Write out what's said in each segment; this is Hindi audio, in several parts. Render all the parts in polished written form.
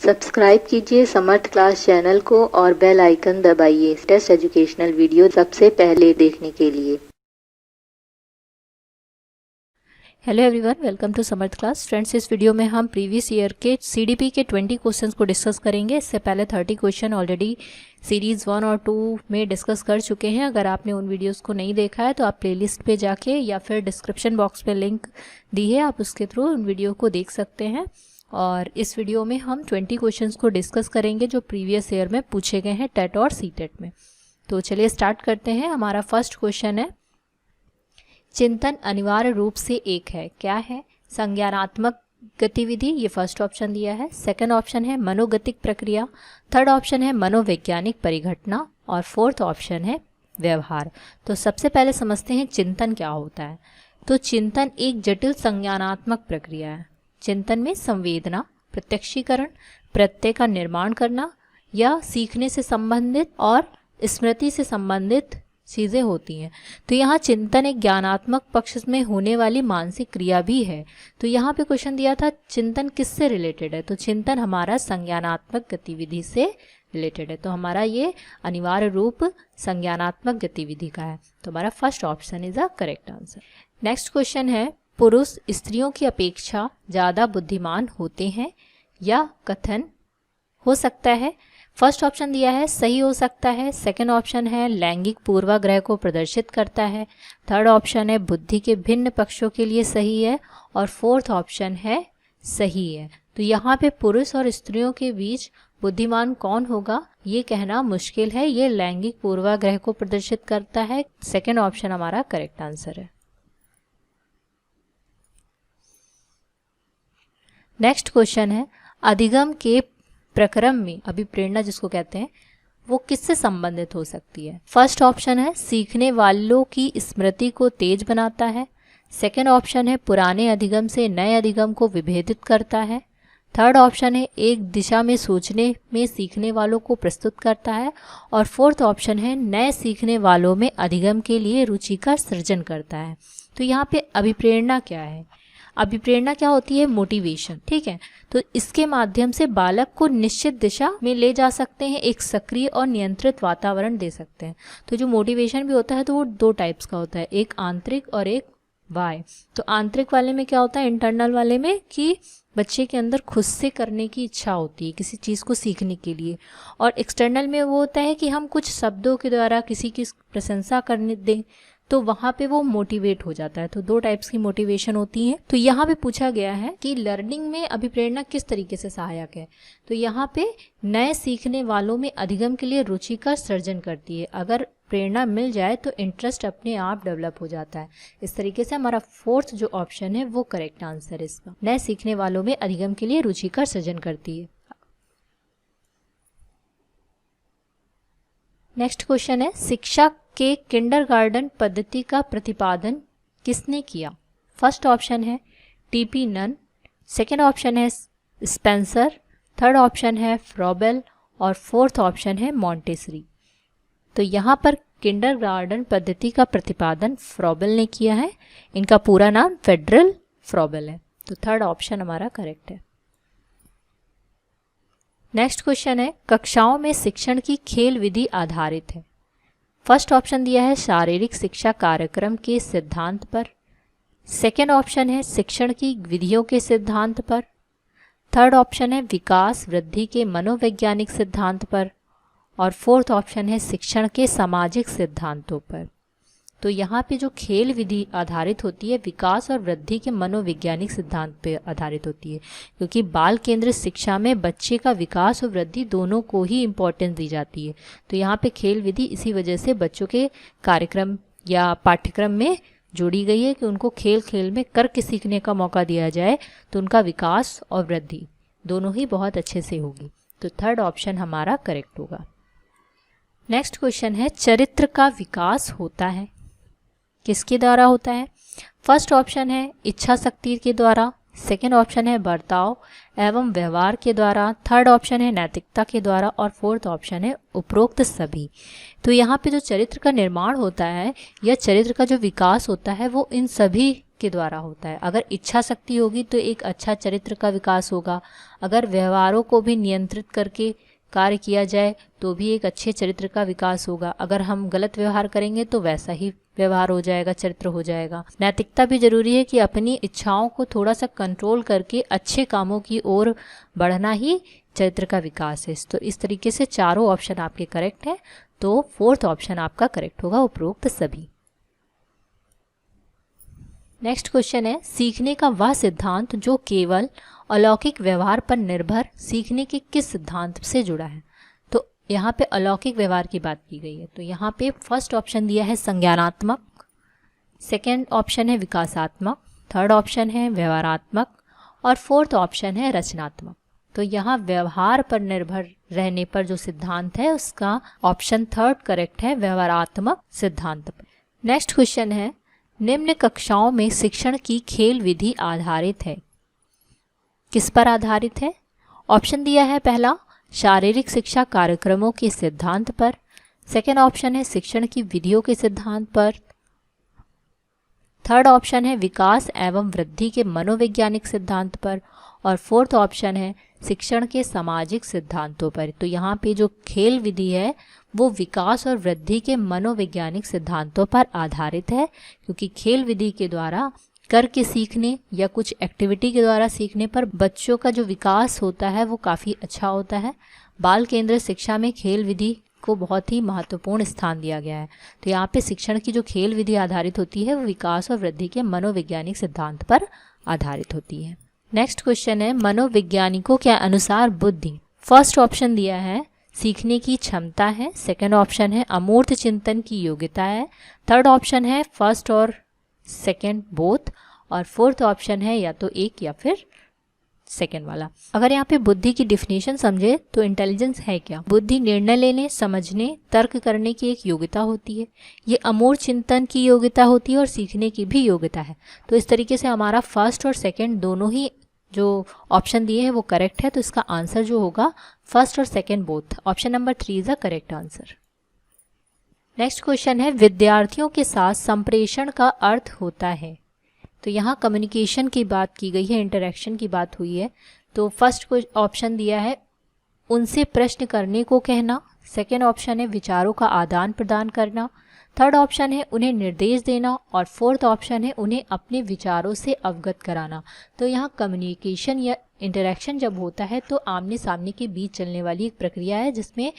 सब्सक्राइब कीजिए समर्थ क्लास चैनल को और बेल आइकन दबाइए टेस्ट एजुकेशनल वीडियो सबसे पहले देखने के लिए। Hello everyone, welcome to Samarth class. Friends, इस वीडियो में हम प्रीवियस ईयर के सीडीपी के 20 क्वेश्चंस को डिस्कस करेंगे। इससे पहले 30 क्वेश्चन ऑलरेडी सीरीज़ 1 और 2 में डिस्कस कर चुके हैं। अगर आपने उन वीडियोस को नहीं देखा है तो आप प्लेलिस्ट पे जाके या फिर डिस्क्रिप्शन बॉक्स में लिंक दी है, आप उसके थ्रू उन वीडियो को देख सकते हैं। और इस वीडियो में हम 20 क्वेश्चंस को डिस्कस करेंगे जो प्रीवियस ईयर में पूछे गए हैं टेट और सीटेट में। तो चलिए स्टार्ट करते हैं। हमारा फर्स्ट क्वेश्चन है, चिंतन अनिवार्य रूप से एक है, क्या है? संज्ञानात्मक गतिविधि, ये फर्स्ट ऑप्शन दिया है। सेकंड ऑप्शन है मनोगतिक प्रक्रिया, थर्ड ऑप्शन है मनोवैज्ञानिक परिघटना और फोर्थ ऑप्शन है व्यवहार। तो सबसे पहले समझते हैं चिंतन क्या होता है। तो चिंतन एक जटिल संज्ञानात्मक प्रक्रिया है। चिंतन में संवेदना, प्रत्यक्षीकरण, प्रत्यय का निर्माण करना या सीखने से संबंधित और स्मृति से संबंधित चीज़ें होती हैं। तो यहाँ चिंतन एक ज्ञानात्मक पक्ष में होने वाली मानसिक क्रिया भी है। तो यहाँ पे क्वेश्चन दिया था चिंतन किससे रिलेटेड है, तो चिंतन हमारा संज्ञानात्मक गतिविधि से रिलेटेड है। तो हमारा ये अनिवार्य रूप संज्ञानात्मक गतिविधि का है। तो हमारा first option is a correct answer. Next question है, पुरुष स्त्रियों की अपेक्षा ज़्यादा बुद्धिमान होते हैं या कथन हो सकता है? फर्स्ट ऑप्शन दिया है सही हो सकता है। सेकंड ऑप्शन है लैंगिक पूर्वाग्रह को प्रदर्शित करता है। थर्ड ऑप्शन है बुद्धि के भिन्न पक्षों के लिए सही है और फोर्थ ऑप्शन है सही है। तो यहाँ पे पुरुष और स्त्रियों के बीच बुद्धिमान कौन होगा ये कहना मुश्किल है। ये लैंगिक पूर्वाग्रह को प्रदर्शित करता है। सेकंड ऑप्शन हमारा करेक्ट आंसर है। नेक्स्ट क्वेश्चन है, अधिगम के प्रक्रम में अभिप्रेरणा जिसको कहते हैं वो किससे संबंधित हो सकती है? फर्स्ट ऑप्शन है सीखने वालों की स्मृति को तेज बनाता है। सेकंड ऑप्शन है पुराने अधिगम से नए अधिगम को विभेदित करता है। थर्ड ऑप्शन है एक दिशा में सोचने में सीखने वालों को प्रस्तुत करता है और फोर्थ ऑप्शन है नए सीखने वालों में अधिगम के लिए रुचि का सृजन करता है। तो यहाँ पे अभिप्रेरणा क्या है? अभिप्रेरणा क्या होती है? मोटिवेशन, ठीक है। तो इसके माध्यम से बालक को निश्चित दिशा में ले जा सकते हैं, एक सक्रिय और नियंत्रित वातावरण दे सकते हैं। तो जो मोटिवेशन भी होता है तो वो दो टाइप्स का होता है, एक आंतरिक और एक बाह्य। तो आंतरिक वाले में क्या होता है, इंटरनल वाले में, कि बच्चे के अंदर खुद से करने की इच्छा होती है किसी चीज़ को सीखने के लिए। और एक्सटर्नल में वो होता है कि हम कुछ शब्दों के द्वारा किसी की प्रशंसा करने दें तो वहाँ पे वो मोटिवेट हो जाता है। तो दो टाइप्स की मोटिवेशन होती है। तो यहाँ पे पूछा गया है कि लर्निंग में अभिप्रेरणा किस तरीके से सहायक है। तो यहाँ पे नए सीखने वालों में अधिगम के लिए रुचि का सृजन करती है। अगर प्रेरणा मिल जाए तो इंटरेस्ट अपने आप डेवलप हो जाता है। इस तरीके से हमारा फोर्थ जो ऑप्शन है वो करेक्ट आंसर है इसका। नए सीखने वालों में अधिगम के लिए रुचि का सृजन करती है। नेक्स्ट क्वेश्चन है, शिक्षा के किंडरगार्टन पद्धति का प्रतिपादन किसने किया? फर्स्ट ऑप्शन है टीपी नन, सेकंड ऑप्शन है स्पेंसर, थर्ड ऑप्शन है फ्रॉबेल और फोर्थ ऑप्शन है मॉन्टेसरी। तो यहाँ पर किंडरगार्टन पद्धति का प्रतिपादन फ्रॉबेल ने किया है। इनका पूरा नाम फेडरल फ्रॉबेल है। तो थर्ड ऑप्शन हमारा करेक्ट है। नेक्स्ट क्वेश्चन है, कक्षाओं में शिक्षण की खेल विधि आधारित है। फर्स्ट ऑप्शन दिया है शारीरिक शिक्षा कार्यक्रम के सिद्धांत पर। सेकंड ऑप्शन है शिक्षण की विधियों के सिद्धांत पर। थर्ड ऑप्शन है विकास वृद्धि के मनोवैज्ञानिक सिद्धांत पर और फोर्थ ऑप्शन है शिक्षण के सामाजिक सिद्धांतों पर। तो यहाँ पे जो खेल विधि आधारित होती है विकास और वृद्धि के मनोवैज्ञानिक सिद्धांत पे आधारित होती है, क्योंकि बाल केंद्रित शिक्षा में बच्चे का विकास और वृद्धि दोनों को ही इम्पोर्टेंस दी जाती है। तो यहाँ पे खेल विधि इसी वजह से बच्चों के कार्यक्रम या पाठ्यक्रम में जोड़ी गई है कि उनको खेल खेल में करके सीखने का मौका दिया जाए तो उनका विकास और वृद्धि दोनों ही बहुत अच्छे से होगी। तो थर्ड ऑप्शन हमारा करेक्ट होगा। नेक्स्ट क्वेश्चन है, चरित्र का विकास होता है किसके द्वारा होता है? फर्स्ट ऑप्शन है इच्छा शक्ति के द्वारा, सेकंड ऑप्शन है बर्ताव एवं व्यवहार के द्वारा, थर्ड ऑप्शन है नैतिकता के द्वारा और फोर्थ ऑप्शन है उपरोक्त सभी। तो यहाँ पे जो चरित्र का निर्माण होता है या चरित्र का जो विकास होता है वो इन सभी के द्वारा होता है। अगर इच्छा शक्ति होगी तो एक अच्छा चरित्र का विकास होगा। अगर व्यवहारों को भी नियंत्रित करके कार्य किया जाए तो भी एक अच्छे चरित्र का विकास होगा। अगर हम गलत व्यवहार करेंगे तो वैसा ही व्यवहार हो जाएगा, चरित्र हो जाएगा। नैतिकता भी जरूरी है कि अपनी इच्छाओं को थोड़ा सा कंट्रोल करके अच्छे कामों की ओर बढ़ना ही चरित्र का विकास है। तो इस तरीके से चारों ऑप्शन आपके करेक्ट हैं, तो फोर्थ ऑप्शन आपका करेक्ट होगा, उपरोक्त सभी। नेक्स्ट क्वेश्चन है, सीखने का वह सिद्धांत जो केवल अलौकिक व्यवहार पर निर्भर सीखने के किस सिद्धांत से जुड़ा है। तो यहाँ पे अलौकिक व्यवहार की बात की गई है। तो यहाँ पे फर्स्ट ऑप्शन दिया है संज्ञानात्मक, सेकेंड ऑप्शन है विकासात्मक, थर्ड ऑप्शन है व्यवहारात्मक और फोर्थ ऑप्शन है रचनात्मक। तो यहाँ व्यवहार पर निर्भर रहने पर जो सिद्धांत है उसका ऑप्शन थर्ड करेक्ट है, व्यवहारात्मक सिद्धांत पर। नेक्स्ट क्वेश्चन है, निम्न कक्षाओं में शिक्षण की खेल विधि आधारित है, किस पर आधारित है। ऑप्शन दिया है पहला शारीरिक शिक्षा कार्यक्रमों के सिद्धांत पर, सेकेंड ऑप्शन है शिक्षण की विधियों के सिद्धांत पर, थर्ड ऑप्शन है विकास एवं वृद्धि के मनोवैज्ञानिक सिद्धांत पर और फोर्थ ऑप्शन है शिक्षण के सामाजिक सिद्धांतों पर। तो यहाँ पे जो खेल विधि है वो विकास और वृद्धि के मनोवैज्ञानिक सिद्धांतों पर आधारित है, क्योंकि खेल विधि के द्वारा करके सीखने या कुछ एक्टिविटी के द्वारा सीखने पर बच्चों का जो विकास होता है वो काफ़ी अच्छा होता है। बाल केंद्रित शिक्षा में खेल विधि को बहुत ही महत्वपूर्ण स्थान दिया गया है। तो यहाँ पे शिक्षण की जो खेल विधि आधारित होती है वो विकास और वृद्धि के मनोवैज्ञानिक सिद्धांत पर आधारित होती है। नेक्स्ट क्वेश्चन है, मनोवैज्ञानिकों के अनुसार बुद्धि, फर्स्ट ऑप्शन दिया है सीखने की क्षमता है, सेकंड ऑप्शन है अमूर्त चिंतन की योग्यता है, थर्ड ऑप्शन है फर्स्ट और सेकंड बोथ और फोर्थ ऑप्शन है या तो एक या फिर सेकंड वाला। अगर यहाँ पे बुद्धि की डिफिनेशन समझे तो इंटेलिजेंस है क्या। बुद्धि निर्णय लेने, समझने, तर्क करने की एक योग्यता होती है। ये अमूर्त चिंतन की योग्यता होती है और सीखने की भी योग्यता है। तो इस तरीके से हमारा फर्स्ट और सेकंड दोनों ही जो ऑप्शन दिए हैं वो करेक्ट है। तो इसका आंसर जो होगा फर्स्ट और second both, option number 3 is the correct answer. Next question है, विद्यार्थियों के साथ संप्रेषण का अर्थ होता है। तो यहाँ कम्युनिकेशन की बात की गई है, इंटरेक्शन की बात हुई है। तो फर्स्ट को ऑप्शन दिया है उनसे प्रश्न करने को कहना, सेकेंड ऑप्शन है विचारों का आदान प्रदान करना, थर्ड ऑप्शन है उन्हें निर्देश देना और फोर्थ ऑप्शन है उन्हें अपने विचारों से अवगत कराना। तो यहाँ कम्युनिकेशन या इंटरेक्शन जब होता है तो आमने सामने के बीच चलने वाली एक प्रक्रिया है जिसमें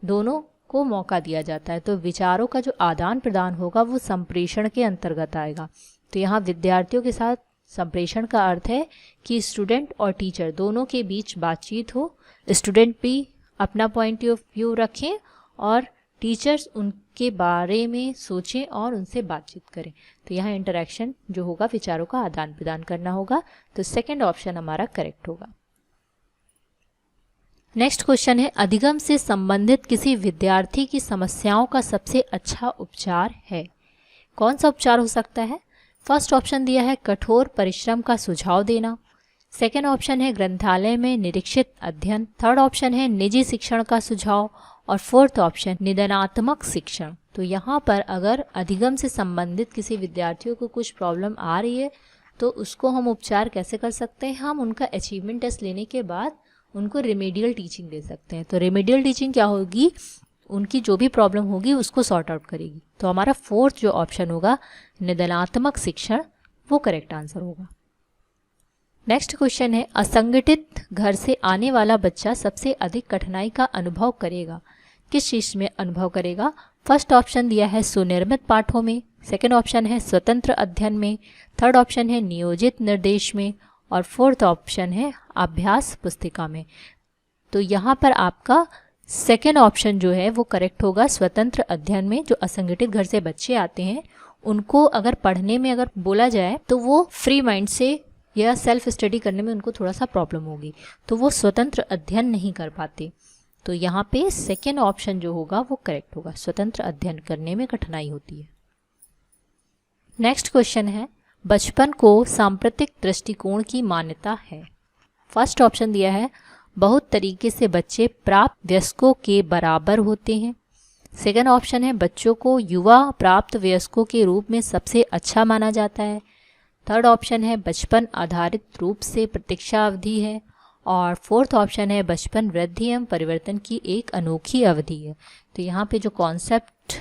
दोनों को मौका दिया जाता है। तो विचारों का जो आदान प्रदान होगा वो संप्रेषण के अंतर्गत आएगा। तो यहाँ विद्यार्थियों के साथ संप्रेषण का अर्थ है कि स्टूडेंट और टीचर दोनों के बीच बातचीत हो, स्टूडेंट भी अपना पॉइंट ऑफ व्यू रखें और टीचर्स उनके बारे में सोचें और उनसे बातचीत करें। तो यहाँ इंटरेक्शन जो होगा विचारों का आदान प्रदान करना होगा। तो सेकंड ऑप्शन हमारा करेक्ट होगा। नेक्स्ट क्वेश्चन है, अधिगम से संबंधित किसी विद्यार्थी की समस्याओं का सबसे अच्छा उपचार है। कौन सा उपचार हो सकता है। फर्स्ट ऑप्शन दिया है कठोर परिश्रम का सुझाव देना, सेकेंड ऑप्शन है ग्रंथालय में निरीक्षित अध्ययन, थर्ड ऑप्शन है निजी शिक्षण का सुझाव और फोर्थ ऑप्शन निदानात्मक शिक्षण। तो यहाँ पर अगर अधिगम से संबंधित किसी विद्यार्थियों को कुछ प्रॉब्लम आ रही है तो उसको हम उपचार कैसे कर सकते हैं। हम उनका अचीवमेंट टेस्ट लेने के बाद उनको रेमेडियल टीचिंग दे सकते हैं। तो रेमेडियल टीचिंग क्या होगी, उनकी जो भी प्रॉब्लम होगी उसको सॉर्ट आउट करेगी। तो हमारा फोर्थ जो ऑप्शन होगा निदानात्मक शिक्षण वो करेक्ट आंसर होगा। नेक्स्ट क्वेश्चन है, असंगठित घर से आने वाला बच्चा सबसे अधिक कठिनाई का अनुभव करेगा, किस चीज में अनुभव करेगा। फर्स्ट ऑप्शन दिया है सुनिर्मित पाठों में, सेकेंड ऑप्शन है स्वतंत्र अध्ययन में, थर्ड ऑप्शन है नियोजित निर्देश में और फोर्थ ऑप्शन है अभ्यास पुस्तिका में। तो यहाँ पर आपका सेकेंड ऑप्शन जो है वो करेक्ट होगा, स्वतंत्र अध्ययन में। जो असंगठित घर से बच्चे आते हैं उनको अगर पढ़ने में अगर बोला जाए तो वो फ्री माइंड से या सेल्फ स्टडी करने में उनको थोड़ा सा प्रॉब्लम होगी, तो वो स्वतंत्र अध्ययन नहीं कर पाते। तो यहाँ पे सेकेंड ऑप्शन जो होगा वो करेक्ट होगा, स्वतंत्र अध्ययन करने में कठिनाई होती है। नेक्स्ट क्वेश्चन है, बचपन को सांप्रतिक दृष्टिकोण की मान्यता है। फर्स्ट ऑप्शन दिया है बहुत तरीके से बच्चे प्राप्त वयस्कों के बराबर होते हैं, सेकेंड ऑप्शन है बच्चों को युवा प्राप्त वयस्कों के रूप में सबसे अच्छा माना जाता है, थर्ड ऑप्शन है बचपन आधारित रूप से प्रतीक्षा अवधि है, और फोर्थ ऑप्शन है बचपन वृद्धि एवं परिवर्तन की एक अनोखी अवधि है। तो यहाँ पे जो कॉन्सेप्ट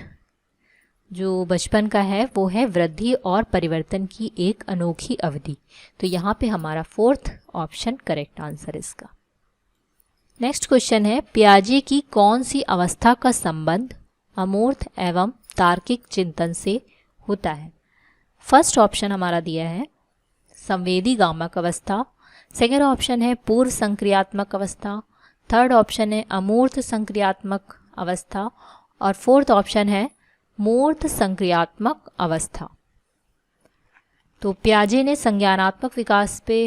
जो बचपन का है वो है वृद्धि और परिवर्तन की एक अनोखी अवधि। तो यहाँ पे हमारा फोर्थ ऑप्शन करेक्ट आंसर इसका। नेक्स्ट क्वेश्चन है पियाजे की कौन सी अवस्था का संबंध अमूर्त एवं तार्किक चिंतन से होता है। फर्स्ट ऑप्शन हमारा दिया है संवेदी गामक अवस्था, सेकेंड ऑप्शन है पूर्व संक्रियात्मक अवस्था, थर्ड ऑप्शन है अमूर्त संक्रियात्मक अवस्था, और फोर्थ ऑप्शन है मूर्त संक्रियात्मक अवस्था। तो पियाजे ने संज्ञानात्मक विकास पे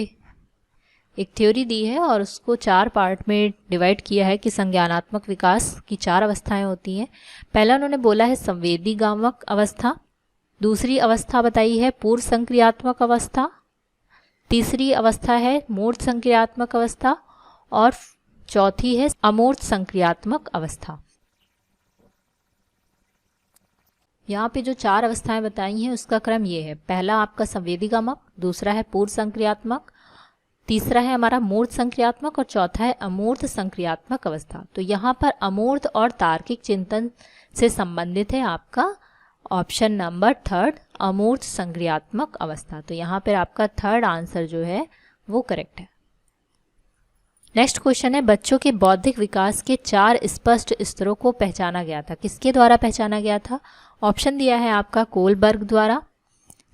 एक थ्योरी दी है और उसको 4 पार्ट में डिवाइड किया है कि संज्ञानात्मक विकास की 4 अवस्थाएं होती हैं। पहला उन्होंने बोला है संवेदी गामक अवस्था, दूसरी अवस्था बताई है पूर्व संक्रियात्मक अवस्था, तीसरी अवस्था है मूर्त संक्रियात्मक अवस्था, और चौथी है अमूर्त संक्रियात्मक अवस्था। यहाँ पे जो 4 अवस्थाएं बताई हैं उसका क्रम ये है, पहला आपका संवेदी गामक, दूसरा है पूर्व संक्रियात्मक, तीसरा है हमारा मूर्त संक्रियात्मक, और चौथा है अमूर्त संक्रियात्मक अवस्था। तो यहाँ पर अमूर्त और तार्किक चिंतन से संबंधित है आपका ऑप्शन नंबर थर्ड अमूर्त संक्रियात्मक अवस्था। तो यहाँ पर आपका थर्ड आंसर जो है वो करेक्ट है। नेक्स्ट क्वेश्चन है बच्चों के बौद्धिक विकास के 4 स्पष्ट स्तरों को पहचाना गया था, किसके द्वारा पहचाना गया था। ऑप्शन दिया है आपका कोलबर्ग द्वारा,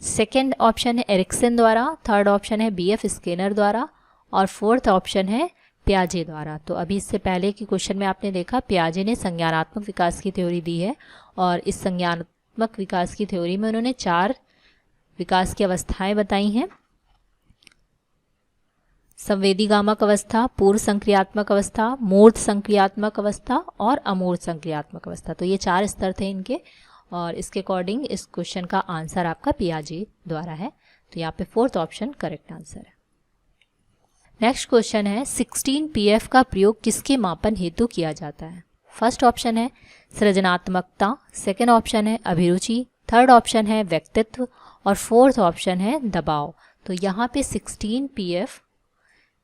सेकेंड ऑप्शन है एरिक्सन द्वारा, थर्ड ऑप्शन है BF स्किनर द्वारा, और फोर्थ ऑप्शन है पियाजे द्वारा। तो अभी इससे पहले के क्वेश्चन में आपने देखा पियाजे ने संज्ञानात्मक विकास की थ्योरी दी है, और इस संज्ञानात्मक विकास की थ्योरी में उन्होंने 4 विकास की अवस्थाएं बताई हैं, संवेदी गामक अवस्था, पूर्व संक्रियात्मक अवस्था, मूर्त संक्रियात्मक अवस्था और अमूर्त संक्रियात्मक अवस्था। तो ये 4 स्तर थे इनके, और इसके अकॉर्डिंग इस क्वेश्चन का आंसर आपका पियाजे द्वारा है। तो यहाँ पे फोर्थ ऑप्शन करेक्ट आंसर है। नेक्स्ट क्वेश्चन है 16 PF का प्रयोग किसके मापन हेतु किया जाता है। फर्स्ट ऑप्शन है सृजनात्मकता, सेकेंड ऑप्शन है अभिरुचि, थर्ड ऑप्शन है व्यक्तित्व, और फोर्थ ऑप्शन है दबाव। तो यहाँ पे 16 PF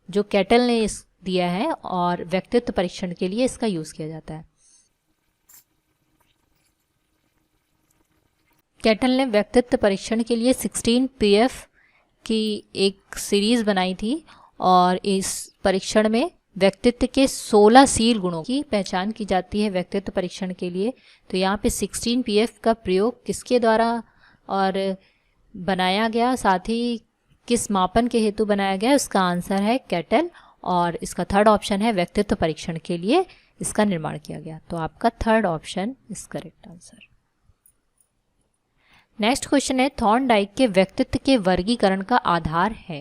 जो कैटल ने दिया है और व्यक्तित्व परीक्षण के लिए इसका यूज किया जाता है। कैटल ने व्यक्तित्व परीक्षण के लिए 16 PF की एक सीरीज बनाई थी, और इस परीक्षण में व्यक्तित्व के 16 सील गुणों की पहचान की जाती है व्यक्तित्व परीक्षण के लिए। तो यहाँ पे 16 PF का प्रयोग किसके द्वारा और बनाया गया, साथ ही किस मापन के हेतु बनाया गया, उसका आंसर है कैटल, और इसका थर्ड ऑप्शन है व्यक्तित्व परीक्षण के लिए इसका निर्माण किया गया। तो आपका third option is correct answer. Next question है थॉर्नडाइक के व्यक्तित्व के वर्गीकरण का आधार है।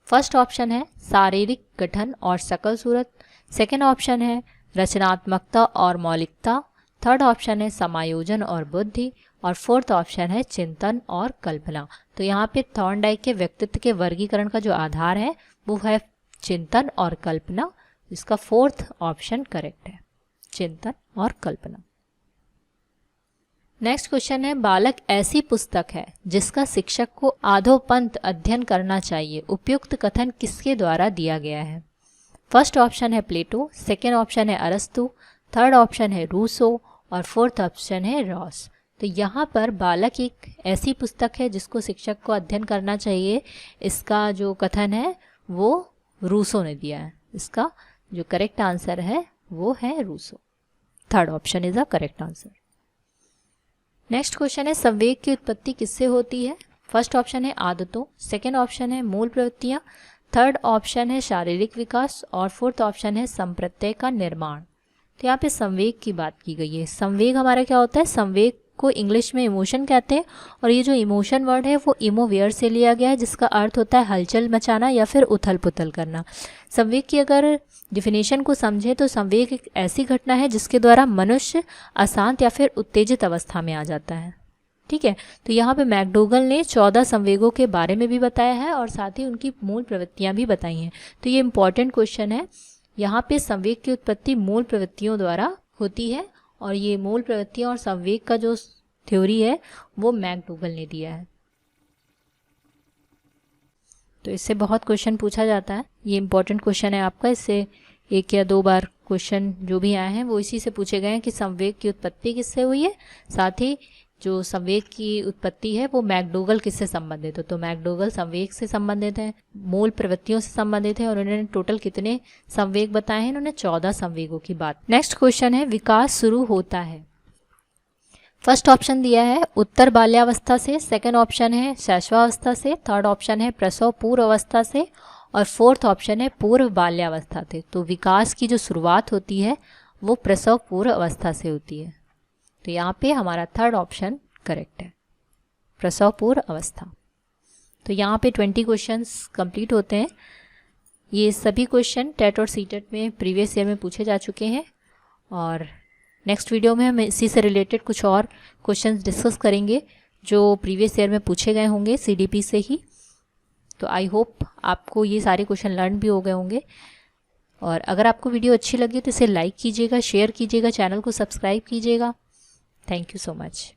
फर्स्ट ऑप्शन है शारीरिक गठन और शकल सूरत, सेकेंड ऑप्शन है रचनात्मकता और मौलिकता, थर्ड ऑप्शन है समायोजन और बुद्धि, और फोर्थ ऑप्शन है चिंतन और कल्पना। तो यहाँ पे थॉर्नडाइक के व्यक्तित्व के वर्गीकरण का जो आधार है वो है चिंतन और कल्पना। इसका फोर्थ ऑप्शन करेक्ट है, चिंतन और कल्पना। नेक्स्ट क्वेश्चन है बालक ऐसी पुस्तक है जिसका शिक्षक को आधोपंत अध्ययन करना चाहिए, उपयुक्त कथन किसके द्वारा दिया गया है। फर्स्ट ऑप्शन है प्लेटो, सेकेंड ऑप्शन है अरस्तु, थर्ड ऑप्शन है रूसो, और फोर्थ ऑप्शन है रॉस। तो यहाँ पर बालक एक ऐसी पुस्तक है जिसको शिक्षक को अध्ययन करना चाहिए, इसका जो कथन है वो रूसो ने दिया है। इसका जो करेक्ट आंसर है वो है Rousseau, third option is the correct answer. Next question है संवेग की उत्पत्ति किससे होती है। फर्स्ट ऑप्शन है आदतों, सेकेंड ऑप्शन है मूल प्रवृत्तियां, थर्ड ऑप्शन है शारीरिक विकास, और फोर्थ ऑप्शन है संप्रत्यय का निर्माण। तो यहाँ पे संवेग की बात की गई है। संवेग हमारा क्या होता है, संवेग को इंग्लिश में इमोशन कहते हैं, और ये जो इमोशन वर्ड है वो इमोवेयर से लिया गया है, जिसका अर्थ होता है हलचल मचाना या फिर उथल पुथल करना। संवेग की अगर डिफिनेशन को समझें तो संवेग एक ऐसी घटना है जिसके द्वारा मनुष्य अशांत या फिर उत्तेजित अवस्था में आ जाता है। ठीक है, तो यहाँ पे मैकडोगल ने 14 संवेगों के बारे में भी बताया है और साथ ही उनकी मूल प्रवृत्तियाँ भी बताई हैं। तो ये इंपॉर्टेंट क्वेश्चन है। यहाँ पे संवेग की उत्पत्ति मूल प्रवृत्तियों द्वारा होती है, और ये मूल प्रवृत्तियाँ और संवेग का जो थ्योरी है वो मैकडोगल ने दिया है। तो इससे बहुत क्वेश्चन पूछा जाता है, ये इंपॉर्टेंट क्वेश्चन है आपका। इससे 1 या 2 बार क्वेश्चन जो भी आए हैं वो इसी से पूछे गए हैं कि संवेग की उत्पत्ति किससे हुई है, साथ ही जो संवेग की उत्पत्ति है वो मैकडोगल किससे संबंधित है। तो मैकडोगल संवेग से संबंधित है, मूल प्रवृत्तियों से संबंधित है, और उन्होंने टोटल कितने संवेग बताए हैं, उन्होंने 14 संवेगों की बात। नेक्स्ट क्वेश्चन है, विकास शुरू होता है। फर्स्ट ऑप्शन दिया है उत्तर बाल्यावस्था से, सेकंड ऑप्शन है शैशवावस्था से, थर्ड ऑप्शन है प्रसव पूर्व अवस्था से, और फोर्थ ऑप्शन है पूर्व बाल्यावस्था से। तो विकास की जो शुरुआत होती है वो प्रसव पूर्व अवस्था से होती है। तो यहाँ पे हमारा थर्ड ऑप्शन करेक्ट है, प्रसव पूर्व अवस्था। तो यहाँ पे 20 क्वेश्चंस कंप्लीट होते हैं। ये सभी क्वेश्चन टेट और सीटेट में प्रीवियस ईयर में पूछे जा चुके हैं, और नेक्स्ट वीडियो में हम इसी से रिलेटेड कुछ और क्वेश्चंस डिस्कस करेंगे जो प्रीवियस ईयर में पूछे गए होंगे CDP से ही। तो आई होप आपको ये सारे क्वेश्चन लर्न भी हो गए होंगे, और अगर आपको वीडियो अच्छी लगी तो इसे लाइक कीजिएगा, शेयर कीजिएगा, चैनल को सब्सक्राइब कीजिएगा। Thank you so much.